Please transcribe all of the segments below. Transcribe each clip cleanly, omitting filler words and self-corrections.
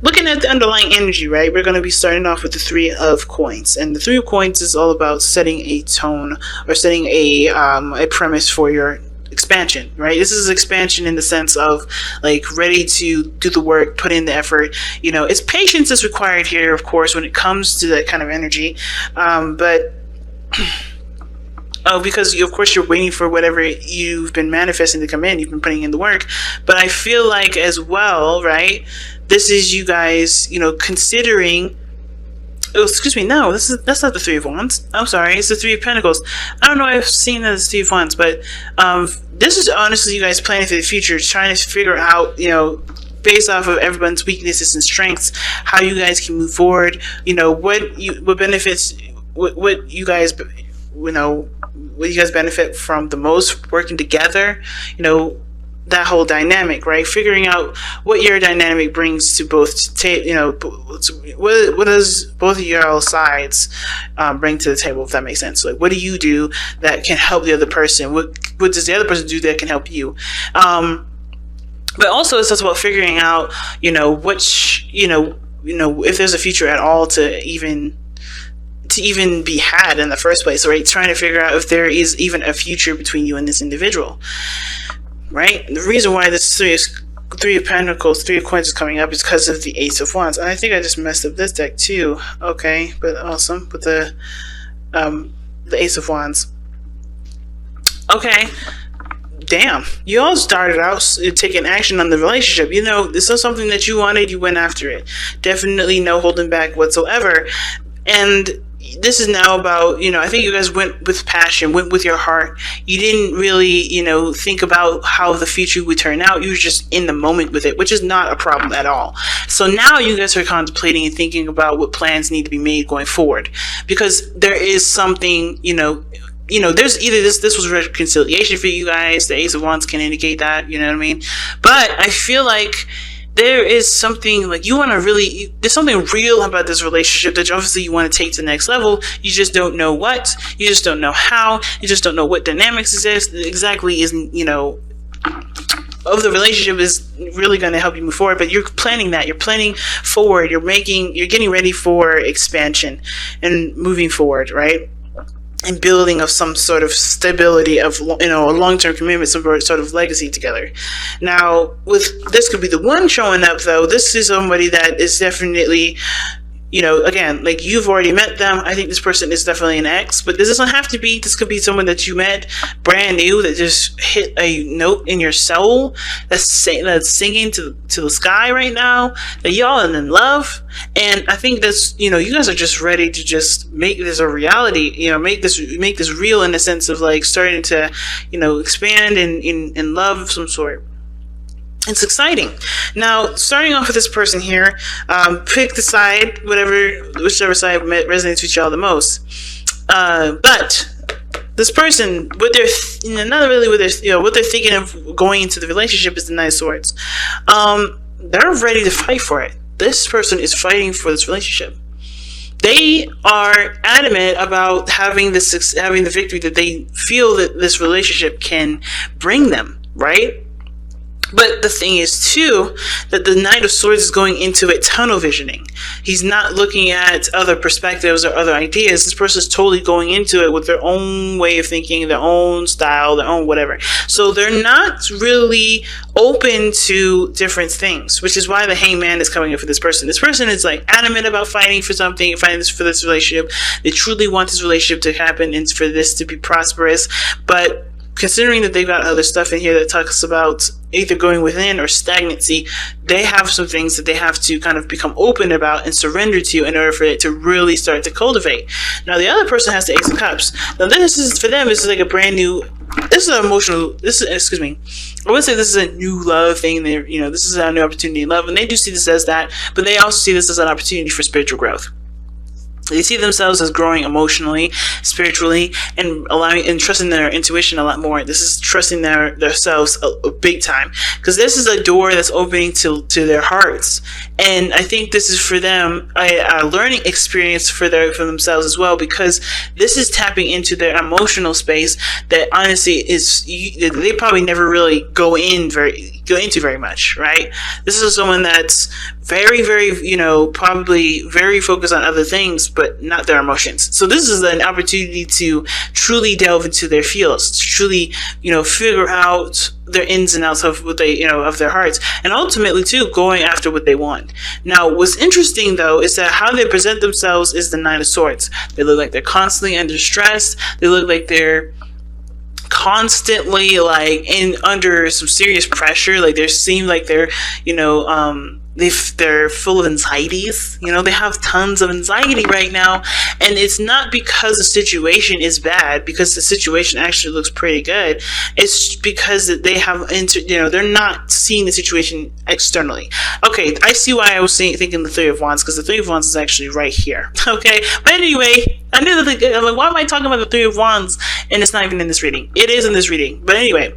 looking at the underlying energy, right, we're going to be starting off with the Three of Coins. And the Three of Coins is all about setting a tone or setting a premise for your expansion, right? This is expansion in the sense of like ready to do the work, put in the effort. It's patience is required here, of course, when it comes to that kind of energy. But because of course you're waiting for whatever you've been manifesting to come in, you've been putting in the work. But I feel like as well, right? This is you guys, considering. Oh, excuse me. No, that's not the Three of Wands. I'm sorry. It's the Three of Pentacles. I don't know if I've seen that as Three of Wands, but this is honestly you guys planning for the future, trying to figure out, based off of everyone's weaknesses and strengths, how you guys can move forward. What benefits, what you guys, what you guys benefit from the most working together. That whole dynamic, right? Figuring out what your dynamic brings to both, what does both of your sides bring to the table, if that makes sense. Like, what do you do that can help the other person? What does the other person do that can help you? But also it's also about figuring out, which, if there's a future at all to even be had in the first place, right? Trying to figure out if there is even a future between you and this individual. Right? The reason why this Three of Pentacles, Three of Coins is coming up is because of the Ace of Wands. And I think I just messed up this deck too. Okay, but awesome. With the Ace of Wands. Okay. Damn. You all started out taking action on the relationship. This is something that you wanted, you went after it. Definitely no holding back whatsoever. And this is now about, I think you guys went with passion, went with your heart. You didn't really, think about how the future would turn out. You were just in the moment with it, which is not a problem at all. So now you guys are contemplating and thinking about what plans need to be made going forward. Because there is something, there's either this was reconciliation for you guys. The Ace of Wands can indicate that, you know what I mean? But I feel like there is something like there's something real about this relationship that obviously you want to take to the next level. You just don't know what, you just don't know how, you just don't know what dynamics exist exactly isn't, of the relationship is really going to help you move forward. But you're planning that, you're planning forward, you're getting ready for expansion and moving forward, right? And building of some sort of stability of, a long-term commitment, some sort of legacy together. Now, this could be the one showing up, though. This is somebody that is definitely, again, like you've already met them. I think this person is definitely an ex, but this doesn't have to be. This could be someone that you met brand new that just hit a note in your soul that's singing to the sky right now, that y'all are in love. And I think that's, you guys are just ready to just make this a reality, make this real in the sense of like starting to, expand in love of some sort. It's exciting. Now, starting off with this person here, pick the side, whichever side resonates with y'all the most. But this person, what they're thinking of going into the relationship is the Knight of Swords. They're ready to fight for it. This person is fighting for this relationship. They are adamant about having the victory that they feel that this relationship can bring them, right? But the thing is, too, that the Knight of Swords is going into it tunnel visioning. He's not looking at other perspectives or other ideas. This person is totally going into it with their own way of thinking, their own style, their own whatever. So they're not really open to different things, which is why the Hangman is coming in for this person. This person is like adamant about fighting for something, fighting for this relationship. They truly want this relationship to happen and for this to be prosperous. But considering that they've got other stuff in here that talks about either going within or stagnancy, they have some things that they have to kind of become open about and surrender to in order for it to really start to cultivate. Now, the other person has the Ace of Cups. Now, this is, for them, this is like a brand new, this is an emotional, excuse me, I would say this is a new love thing. This is a new opportunity in love, and they do see this as that, but they also see this as an opportunity for spiritual growth. They see themselves as growing emotionally, spiritually, and allowing and trusting their intuition a lot more. This is trusting themselves a big time, because this is a door that's opening to their hearts. And I think this is for them a learning experience for themselves as well, because this is tapping into their emotional space that honestly is they probably never really go into very much, right? This is someone that's very, very, probably very focused on other things, but not their emotions. So this is an opportunity to truly delve into their feels, to truly, figure out their ins and outs of what they, of their hearts, and ultimately too, going after what they want. Now, what's interesting though, is that how they present themselves is the Nine of Swords. They look like they're constantly under stress. They look like they're constantly under some serious pressure. Like they seem like they're, they're full of anxieties. They have tons of anxiety right now, and it's not because the situation is bad, because the situation actually looks pretty good. It's because they have they're not seeing the situation externally. Okay, I see why I was thinking the Three of Wands, because the Three of Wands is actually right here. Okay, but anyway, I knew that I'm like, why am I talking about the Three of Wands and it's not even in this reading? It is in this reading, but anyway.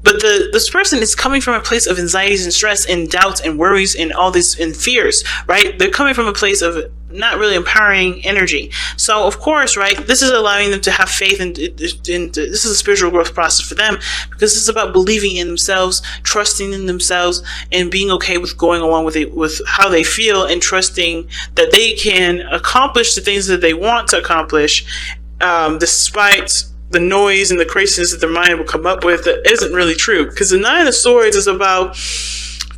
But this person is coming from a place of anxieties and stress and doubts and worries and all these and fears, right? They're coming from a place of not really empowering energy. So of course, right, this is allowing them to have faith, and this is a spiritual growth process for them, because it's about believing in themselves, trusting in themselves, and being okay with going along with it, with how they feel, and trusting that they can accomplish the things that they want to accomplish, despite the noise and the craziness that their mind will come up with that isn't really true. Because the Nine of Swords is about,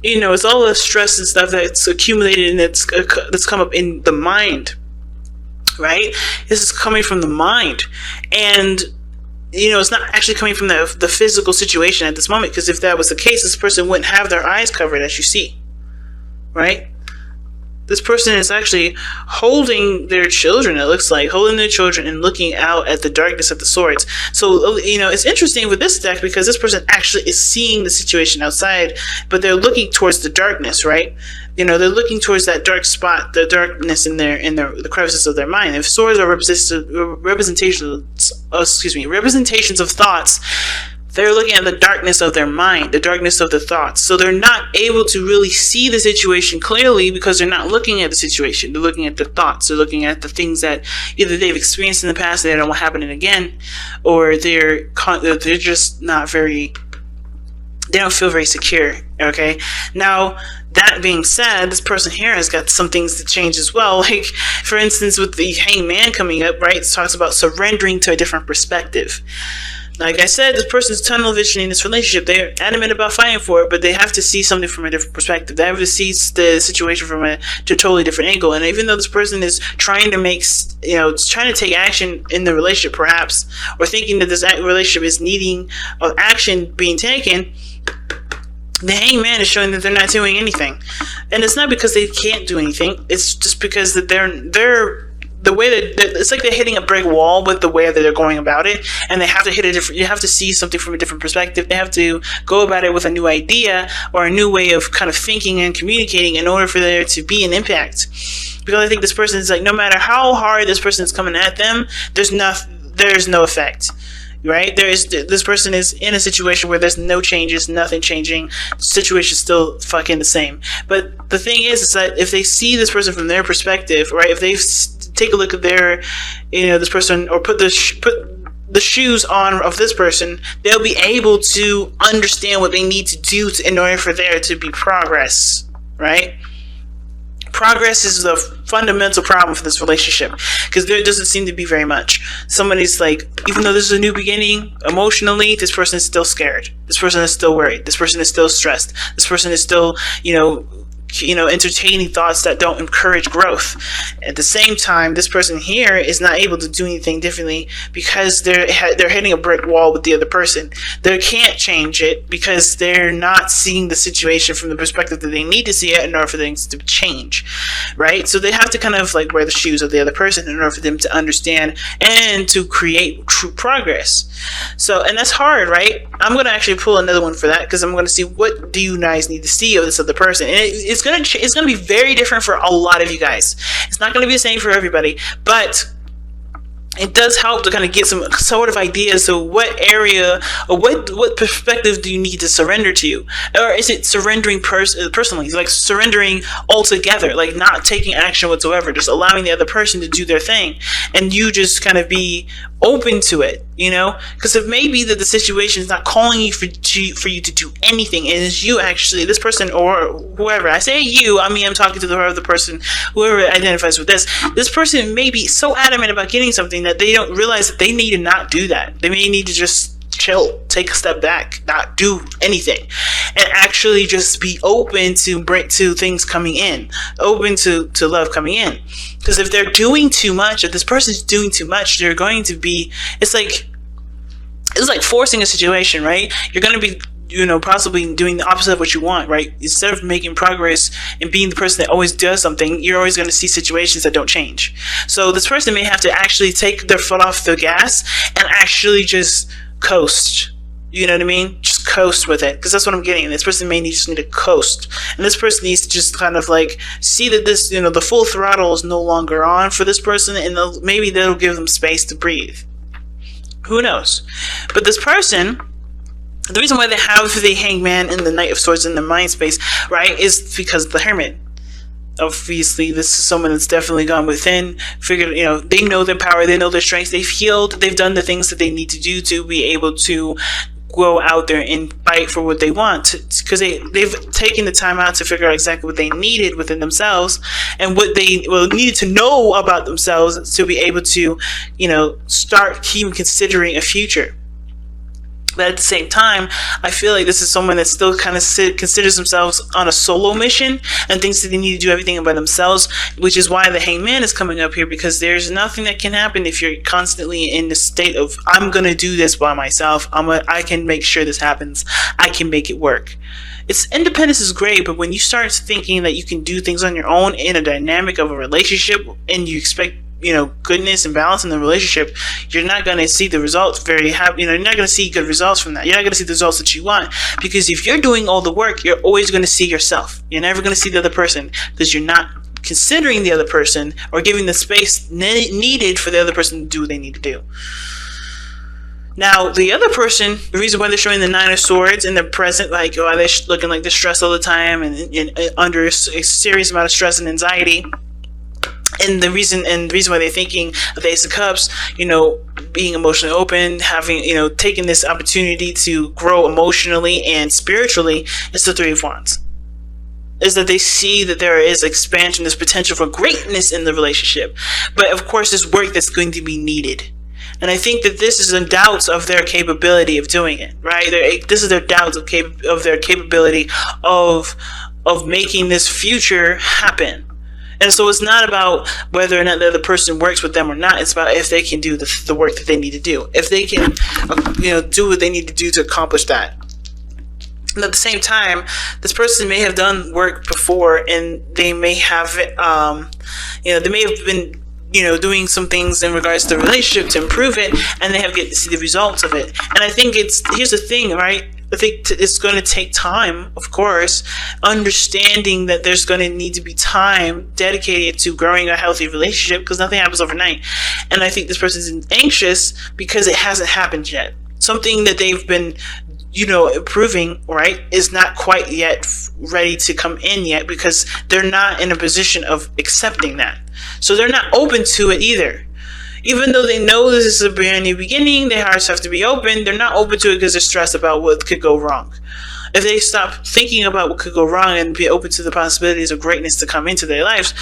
it's all the stress and stuff that's accumulated and that's come up in the mind, right? This is coming from the mind, and it's not actually coming from the physical situation at this moment, because if that was the case, this person wouldn't have their eyes covered, as you see, right? This person is actually holding their children, it looks like, holding their children and looking out at the darkness of the swords. So, it's interesting with this deck, because this person actually is seeing the situation outside, but they're looking towards the darkness, right? They're looking towards that dark spot, the darkness in the crevices of their mind. If swords are representations of thoughts, they're looking at the darkness of their mind, the darkness of the thoughts. So they're not able to really see the situation clearly, because they're not looking at the situation. They're looking at the thoughts. They're looking at the things that either they've experienced in the past that they don't want happening again, or they're just not very, they don't feel very secure. Okay. Now, that being said, this person here has got some things to change as well. Like, for instance, with the Hanged Man coming up, right? It talks about surrendering to a different perspective. Like I said, this person's tunnel vision in this relationship. They're adamant about fighting for it, but they have to see something from a different perspective. They have to see the situation from a totally different angle. And even though this person is trying to trying to take action in the relationship, perhaps, or thinking that this relationship is needing of action being taken, the Hanged Man is showing that they're not doing anything. And it's not because they can't do anything. It's just because that they're the way that it's like they're hitting a brick wall with the way that they're going about it, and they have to you have to see something from a different perspective. They have to go about it with a new idea or a new way of kind of thinking and communicating in order for there to be an impact. Because I think this person is like, no matter how hard this person is coming at them, there's no effect. Right? This person is in a situation where there's no changes, nothing changing. The situation is still fucking the same. But the thing is that if they see this person from their perspective, right? If they take a look at their, this person, or put the shoes on of this person, they'll be able to understand what they need to do in order for there to be progress, right? Progress is the fundamental problem for this relationship, because there doesn't seem to be very much. Somebody's like, even though this is a new beginning, emotionally, this person is still scared. This person is still worried. This person is still stressed. This person is still, entertaining thoughts that don't encourage growth. At the same time, this person here is not able to do anything differently, because they're hitting a brick wall with the other person. They can't change it because they're not seeing the situation from the perspective that they need to see it in order for things to change, right? So they have to kind of like wear the shoes of the other person in order for them to understand and to create true progress. So, and that's hard, right? I'm going to actually pull another one for that, because I'm going to see what do you guys need to see of this other person. And it's going to be very different for a lot of you guys. It's not going to be the same for everybody, but it does help to kind of get some sort of ideas of what area or what perspective do you need to surrender to, or is it surrendering personally, like surrendering altogether, like not taking action whatsoever, just allowing the other person to do their thing, and you just kind of be open to it, you know? Because it may be that the situation is not calling you for you to do anything, and it's you actually, this person or whoever. I say you, I mean I'm talking to the other person, whoever identifies with this person may be so adamant about getting something that they don't realize that they need to not do that. They may need to just chill, take a step back, not do anything, and actually just be open to things coming in, open to love coming in. Because if they're doing too much, if this person's doing too much, they're going to be, it's like forcing a situation, right? You're going to be, you know, possibly doing the opposite of what you want, right? Instead of making progress and being the person that always does something, you're always going to see situations that don't change. So this person may have to actually take their foot off the gas and actually just coast. You know what I mean? Just coast with it, because that's what I'm getting. This person may just need to coast, and this person needs to just kind of like see that this, you know, the full throttle is no longer on for this person, and maybe that'll give them space to breathe. Who knows? But this person, the reason why they have the Hangman and the Knight of Swords in their mind space, right, is because of the Hermit. Obviously, this is someone that's definitely gone within, figured, you know, they know their power, they know their strengths, they've healed, they've done the things that they need to do to be able to go out there and fight for what they want, because they've taken the time out to figure out exactly what they needed within themselves and what they needed to know about themselves to be able to, you know, start even considering a future. But at the same time, I feel like this is someone that still kind of considers themselves on a solo mission and thinks that they need to do everything by themselves, which is why the Hangman is coming up here, because there's nothing that can happen if you're constantly in the state of, I'm going to do this by myself. I can make sure this happens. I can make it work. Independence is great, but when you start thinking that you can do things on your own in a dynamic of a relationship, and you expect, you know, goodness and balance in the relationship, you're not going to see the results very happy. You know, you're not going to see good results from that. You're not going to see the results that you want, because if you're doing all the work, you're always going to see yourself. You're never going to see the other person, because you're not considering the other person or giving the space needed for the other person to do what they need to do. Now, the other person, the reason why they're showing the Nine of Swords and they're present, like, oh, they're looking like they're stressed all the time and under a serious amount of stress and anxiety. And the reason why they're thinking of the Ace of Cups, you know, being emotionally open, having, you know, taking this opportunity to grow emotionally and spiritually, is the Three of Wands. Is that they see that there is expansion, there's potential for greatness in the relationship. But of course, there's work that's going to be needed. And I think that this is a doubt of their capability of doing it, right? This is their doubts of their capability of making this future happen. And so it's not about whether or not the other person works with them or not. It's about if they can do the work that they need to do. If they can, you know, do what they need to do to accomplish that. And at the same time, this person may have done work before, and they may have, you know, they may have been, you know, doing some things in regards to the relationship to improve it, and they have yet to see the results of it. And I think here's the thing, right? I think it's going to take time, of course, understanding that there's going to need to be time dedicated to growing a healthy relationship, because nothing happens overnight. And I think this person is anxious because it hasn't happened yet. Something that they've been, you know, improving, right, is not quite yet ready to come in yet, because they're not in a position of accepting that. So they're not open to it either. Even though they know this is a brand new beginning, their hearts have to be open, they're not open to it because they're stressed about what could go wrong. If they stop thinking about what could go wrong and be open to the possibilities of greatness to come into their lives,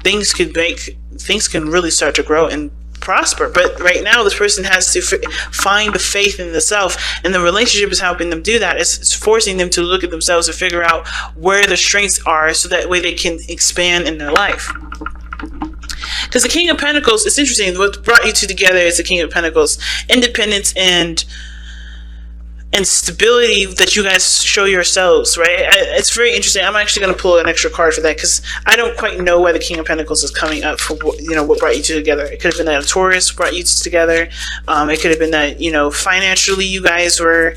things can really start to grow and prosper. But right now, this person has to find the faith in the self, and the relationship is helping them do that. It's forcing them to look at themselves and figure out where their strengths are, so that way they can expand in their life. Because the King of Pentacles, it's interesting, what brought you two together is the King of Pentacles, independence and and stability that you guys show yourselves, right? It's very interesting. I'm actually going to pull an extra card for that because I don't quite know why the King of Pentacles is coming up for, what brought you two together. It could have been that a Taurus brought you two together. It could have been that, financially you guys were,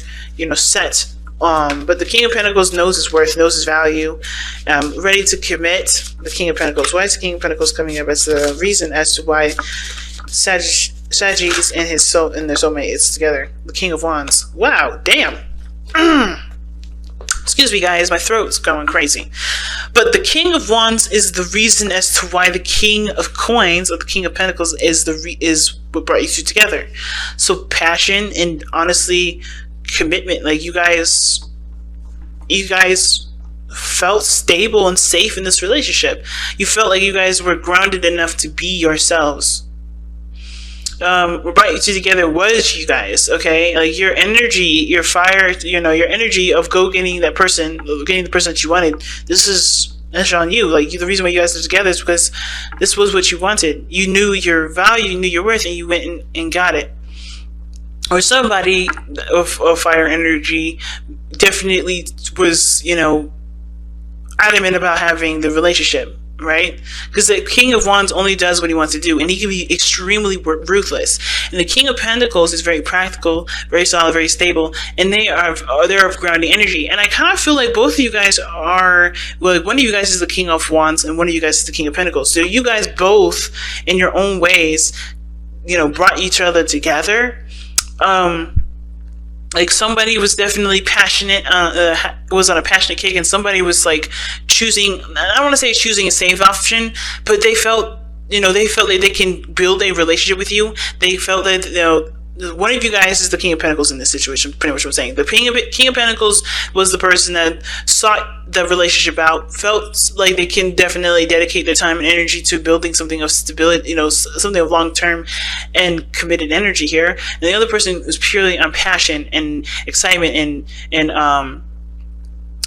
set. But the King of Pentacles knows his worth, knows his value, ready to commit. The King of Pentacles. Why is the King of Pentacles coming up as the reason as to why Sagittarius and their soulmate is together? The King of Wands. Wow, damn. Excuse me, guys, my throat's going crazy. But the King of Wands is the reason as to why the King of Coins, or the King of Pentacles, is what brought you two together. So passion and, honestly, commitment. Like, you guys felt stable and safe in this relationship. You felt like you guys were grounded enough to be yourselves. What brought you two together was you guys, okay? Like, your energy, your fire, your energy of getting the person that you wanted. That's on you. Like, the reason why you guys are together is because this was what you wanted. You knew your value, you knew your worth, and you went and got it. Or somebody of fire energy definitely was, adamant about having the relationship, right? Because the King of Wands only does what he wants to do, and he can be extremely ruthless. And the King of Pentacles is very practical, very solid, very stable, and they're of grounding energy. And I kind of feel like both of you guys are, well, one of you guys is the King of Wands, and one of you guys is the King of Pentacles. So you guys both, in your own ways, brought each other together. Like, somebody was definitely passionate, was on a passionate kick, and somebody was like choosing, I don't want to say choosing a safe option, but they felt like they can build a relationship with you. They felt that, one of you guys is the King of Pentacles in this situation, pretty much what I'm saying. The King of Pentacles was the person that sought the relationship out, felt like they can definitely dedicate their time and energy to building something of stability, something of long-term and committed energy here. And the other person was purely on passion and excitement and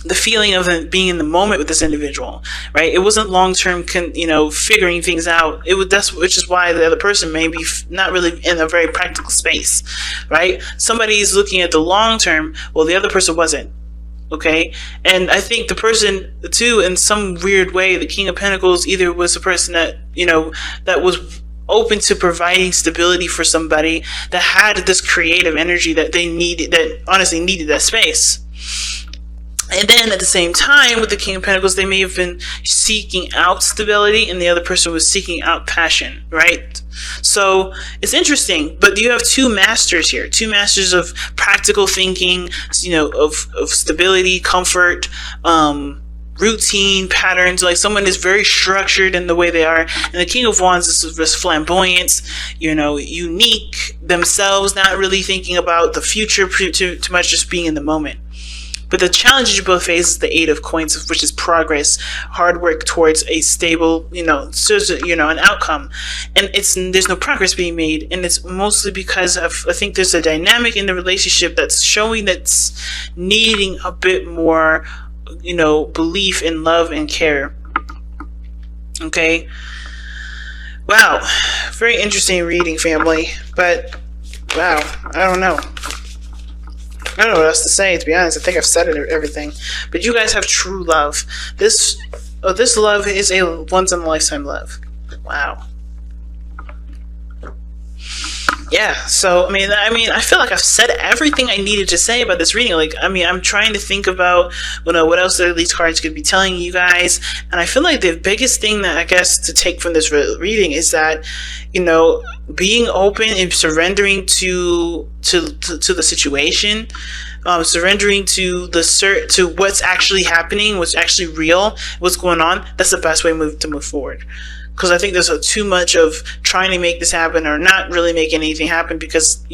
the feeling of being in the moment with this individual, right? It wasn't long-term, figuring things out. Which is why the other person may be not really in a very practical space, right? Somebody's looking at the long-term, well, the other person wasn't, okay? And I think the person, too, in some weird way, the King of Pentacles either was a person that, that was open to providing stability for somebody that had this creative energy that they needed, that honestly needed that space. And then at the same time, with the King of Pentacles, they may have been seeking out stability, and the other person was seeking out passion, right? So it's interesting, but you have two masters here, two masters of practical thinking, of stability, comfort, routine, patterns. Like, someone is very structured in the way they are, and the King of Wands is this flamboyance, unique themselves, not really thinking about the future too much, just being in the moment. But the challenges you both face is the Eight of Coins, which is progress, hard work towards a stable, an outcome. And there's no progress being made. And it's mostly because I think there's a dynamic in the relationship that's showing that's needing a bit more, belief in love and care. Okay. Wow. Very interesting reading, family. But, wow. I don't know. I don't know what else to say, to be honest. I think I've said everything. But you guys have true love. This love is a once-in-a-lifetime love. Wow. Yeah, so, I mean, I feel like I've said everything I needed to say about this reading. Like, I'm trying to think about, what else these cards could be telling you guys. And I feel like the biggest thing that I guess to take from this reading is that, being open and surrendering to the situation, surrendering to to what's actually happening, what's actually real, what's going on. That's the best way to move forward. Because I think there's too much of trying to make this happen or not really make anything happen because,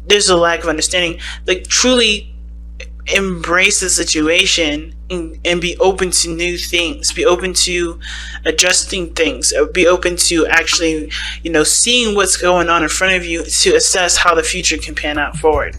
there's a lack of understanding. Like, truly embrace the situation and be open to new things. Be open to adjusting things. Be open to actually, seeing what's going on in front of you to assess how the future can pan out forward.